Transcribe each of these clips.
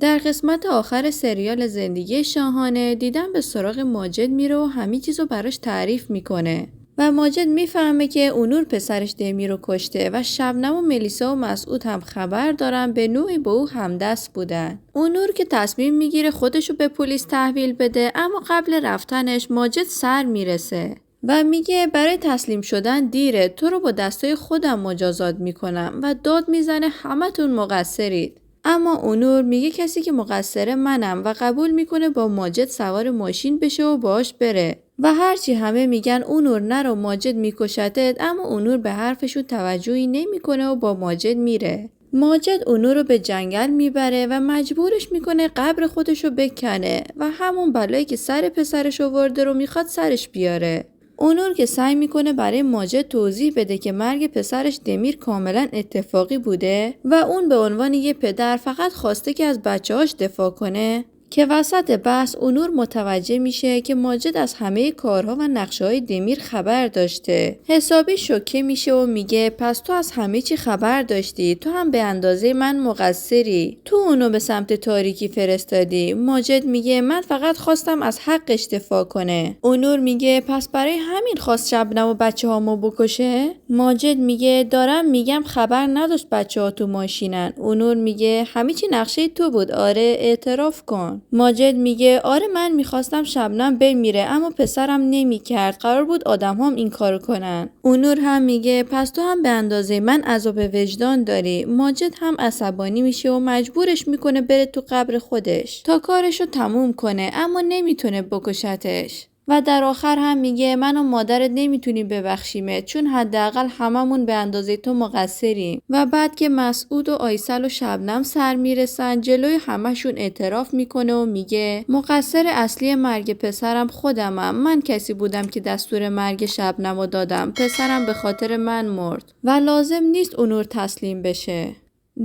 در قسمت آخر سریال زندگی شاهانه دیدن به سراغ ماجد میره و همه چیزو براش تعریف میکنه و ماجد میفهمه که اونور پسرش دمی رو کشته و شبنم و ملیسا و مسعود هم خبر دارن به نوعی با او همدست بودن. اونور که تصمیم میگیره خودشو به پلیس تحویل بده، اما قبل رفتنش ماجد سر میرسه و میگه برای تسلیم شدن دیره، تو رو با دستای خودم مجازات میکنم و داد میزنه همتون مقصرید. اما اونور میگه کسی که مقصر منم و قبول میکنه با ماجد سوار ماشین بشه و باش بره و هرچی همه میگن اونور نرو ماجد میکشتت، اما اونور به حرفشون توجهی نمیکنه و با ماجد میره. ماجد اونور رو به جنگل میبره و مجبورش میکنه قبر خودشو بکنه و همون بلایی که سر پسرش آورده رو میخواد سرش بیاره. اونور که سعی میکنه برای ماجد توضیح بده که مرگ پسرش دمیر کاملا اتفاقی بوده و اون به عنوان یه پدر فقط خواسته که از بچه‌هاش دفاع کنه، که وسط بحث اونور متوجه میشه که ماجد از همه کارها و نقشه‌های دمیر خبر داشته. حسابی شوکه میشه و میگه پس تو از همه چی خبر داشتی، تو هم به اندازه من مقصری، تو اونو به سمت تاریکی فرستادی. ماجد میگه من فقط خواستم از حقش دفاع کنه. اونور میگه پس برای همین خواست شبنم و بچه‌هامو بکشه؟ ماجد میگه دارم میگم خبر نداشت بچه‌ها تو ماشینن. اونور میگه همه چی نقشه تو بود، آره اعتراف کن. ماجد میگه آره من میخواستم شبنم بمیره اما پسرم نمیکرد، قرار بود آدم هم این کارو کنن. اونور هم میگه پس تو هم به اندازه من عذاب وجدان داری. ماجد هم عصبانی میشه و مجبورش میکنه بره تو قبر خودش تا کارشو تموم کنه، اما نمیتونه بکشتش. و در آخر هم میگه من و مادرت نمیتونیم ببخشیمت چون حداقل هممون به اندازه تو مقصریم. و بعد که مسعود و آیسل و شبنم سر میرسن جلوی همشون اعتراف میکنه و میگه مقصر اصلی مرگ پسرم خودمم، من کسی بودم که دستور مرگ شبنم رو دادم، پسرم به خاطر من مرد و لازم نیست اونور تسلیم بشه.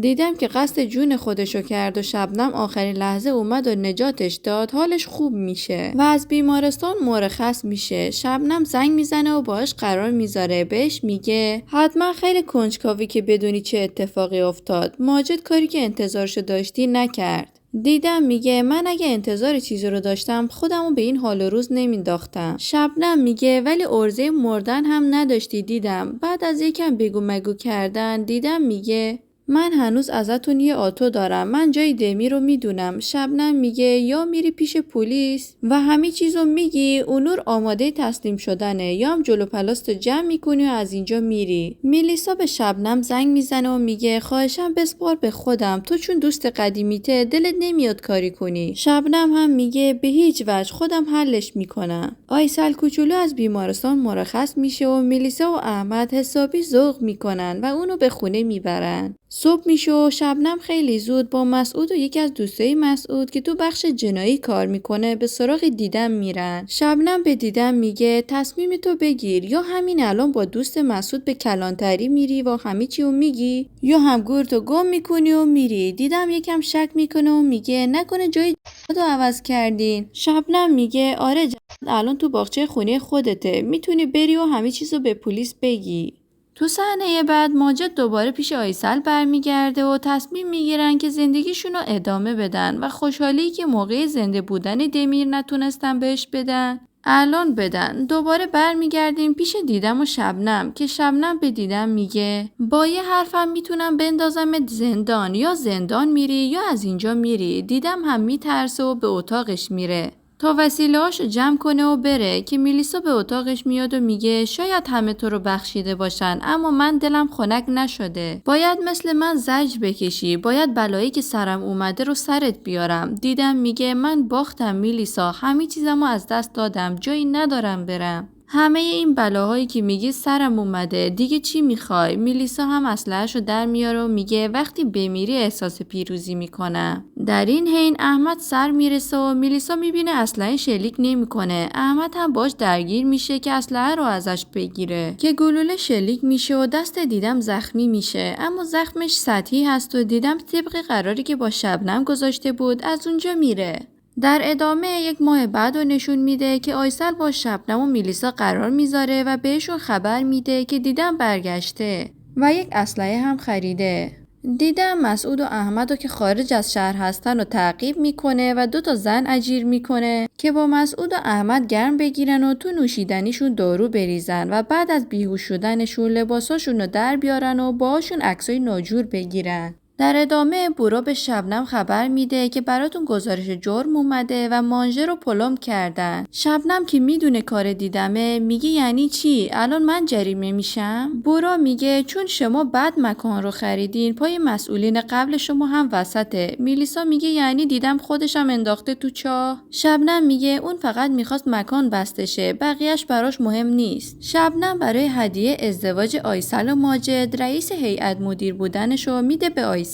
دیدم که قصد جون خودشو کرد و شبنم آخرین لحظه اومد و نجاتش داد، حالش خوب میشه و از بیمارستان مرخص میشه. شبنم زنگ میزنه و باهاش قرار میذاره، بهش میگه حتما خیلی کنجکاوی که بدونی چه اتفاقی افتاد. ماجد کاری که انتظارشو داشتی نکرد. دیدم میگه من اگه انتظار چیزی رو داشتم خودمو به این حال و روز نمینداختم. شبنم میگه ولی عرضه مردن هم نداشتی. دیدم بعد از یکم بگو مگو کردن دیدم میگه من هنوز ازتون یه آتو دارم، من جای دمی رو میدونم. شبنم میگه یا میری پیش پلیس و همه چیزو میگی اونور آماده تسلیم شدنه، یا هم جلو پلاستو جمع میکنی و از اینجا میری. ملیسا به شبنم زنگ میزنه و میگه خواهشم بسپار به خودم، تو چون دوست قدیمیته دلت نمیاد کاری کنی. شبنم هم میگه به هیچ وجه، خودم حلش میکنم. آیسل کوچولو از بیمارستان مرخص میشه و ملیسا و احمد حسابی ذوق میکنن و اونو به خونه میبرن. صبح میشه و شبنم خیلی زود با مسعود و یکی از دوستای مسعود که تو بخش جنایی کار میکنه به سراغ دیدن میرن. شبنم به دیدن میگه تصمیم تو بگیر، یا همین الان با دوست مسعود به کلانتری میری و همه چی رو میگی، یا هم گورتو گم میکنی و میری. دیدم یکم شک میکنه و میگه نکنه جای جدو عوض کردین. شبنم میگه آره الان تو باغچه خونه خودته، میتونی بری و همه چیزو به پلیس بگی. تو صحنه بعد ماجد دوباره پیش آیسل برمیگرده و تصمیم میگیرن که زندگیشون رو ادامه بدن و خوشحالی که موقع زنده بودن دمیر نتونستن بهش بدن الان بدن. دوباره برمیگردیم پیش دیدم و شبنم که شبنم به دیدم میگه با یه حرفم میتونم بندازمت زندان، یا زندان میری یا از اینجا میری. دیدم هم میترسه و به اتاقش میره تا وسیله‌هاشو جمع کنه و بره که ملیسا به اتاقش میاد و میگه شاید همه تو رو بخشیده باشن اما من دلم خنک نشده، باید مثل من زجر بکشی، باید بلایی که سرم اومده رو سرت بیارم. دیدم میگه من باختم ملیسا، همه چیزمو از دست دادم، جایی ندارم برم. همه این بلاهایی که میگی سرم اومده، دیگه چی میخوای؟ ملیسا هم اسلحه‌شو در میاره و میگه وقتی بمیری احساس پیروزی میکنم. در این حین احمد سر میرسه و ملیسا میبینه اسلحه شلیک نمیکنه. احمد هم باش درگیر میشه که اسلحه رو ازش بگیره که گلوله شلیک میشه و دست دیدم زخمی میشه، اما زخمش سطحی هست و دیدم طبق قراری که با شبنم گذاشته بود از اونجا میره. در ادامه یک ماه بعد رو نشون میده که آیسل با شبنم و ملیسا قرار میذاره و بهشون خبر میده که دیدم برگشته و یک اسلحه هم خریده. دیدم مسعود و احمد رو که خارج از شهر هستن و تعقیب میکنه و 2 زن اجیر میکنه که با مسعود و احمد گرم بگیرن و تو نوشیدنیشون دارو بریزن و بعد از بیهوش شدنشون لباساشون رو در بیارن و باهاشون عکسای ناجور بگیرن. در ادامه برو به شبنم خبر میده که براتون گزارش جرم اومده و مانژه رو پلم کردن. شبنم که میدونه کار دیدمه میگه یعنی چی؟ الان من جریمه میشم؟ برو میگه چون شما بد مکان رو خریدین پای مسئولین قبل شما هم وسطه. میلیسا میگه یعنی دیدم خودشم انداخته تو چاه؟ شبنم میگه اون فقط میخواست مکان بسته شه، بقیهش براش مهم نیست. شبنم برای هدیه ازدواج آیسل و ماجد رئیس هیئت مدیر بودنشو میده به آیسل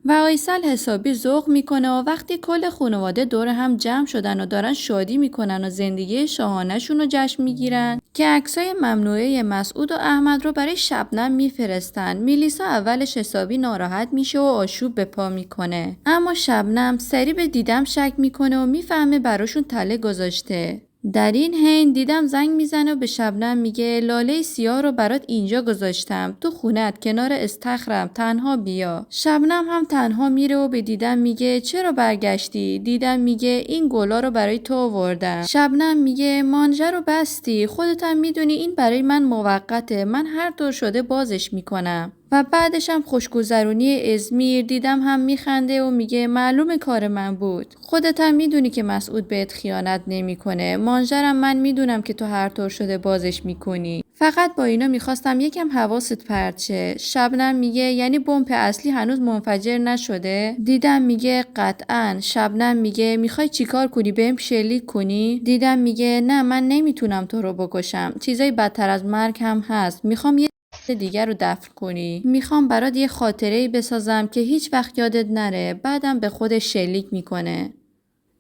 و آیسل حسابی ذوق میکنه و وقتی کل خانواده دور هم جمع شدن و دارن شادی میکنن و زندگی شاهانه‌شون رو جشن میگیرن که عکسای ممنوعه مسعود و احمد رو برای شبنم میفرستن. میلیسا اولش حسابی ناراحت میشه و آشوب به پا میکنه، اما شبنم سریع به دیدم شک میکنه و میفهمه براشون تله گذاشته. در این حین دیدم زنگ میزنه و به شبنم میگه لاله سیاه رو برات اینجا گذاشتم تو خونت کنار استخرم، تنها بیا. شبنم هم تنها میره و به دیدم میگه چرا برگشتی؟ دیدم میگه این گلا رو برای تو آوردم. شبنم میگه مانژه رو بستی، خودت هم میدونی این برای من موقته، من هر طور شده بازش میکنم. و بعدش هم خوشگذرونی ازمیر. دیدم هم میخنده و میگه معلومه کار من بود، خودت هم میدونی که مسعود بهت خیانت نمیکنه، مانژرم من میدونم که تو هر طور شده بازش میکنی، فقط با اینا میخواستم یکم حواست پرت شه. شبنم میگه یعنی بمب اصلی هنوز منفجر نشده؟ دیدم میگه قطعاً. شبنم میگه میخوای چیکار کنی، بهم شلیک کنی؟ دیدم میگه نه من نمیتونم تو رو بکشم، چیزای بدتر از مرگ هم هست، میخوام یه دیگر رو دفن کنی، میخوام برات یه خاطره‌ای بسازم که هیچ وقت یادت نره. بعدم به خودش شلیک میکنه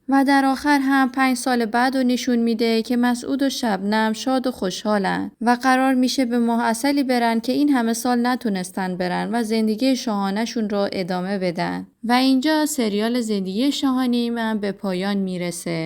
و در آخر هم 5 سال بعد رو نشون میده که مسعود و شبنم شاد و خوشحالن و قرار میشه به ماه عسلی برن که این همه سال نتونستن برن و زندگی شاهانه‌شون رو ادامه بدن. و اینجا سریال زندگی شاهانه من به پایان میرسه.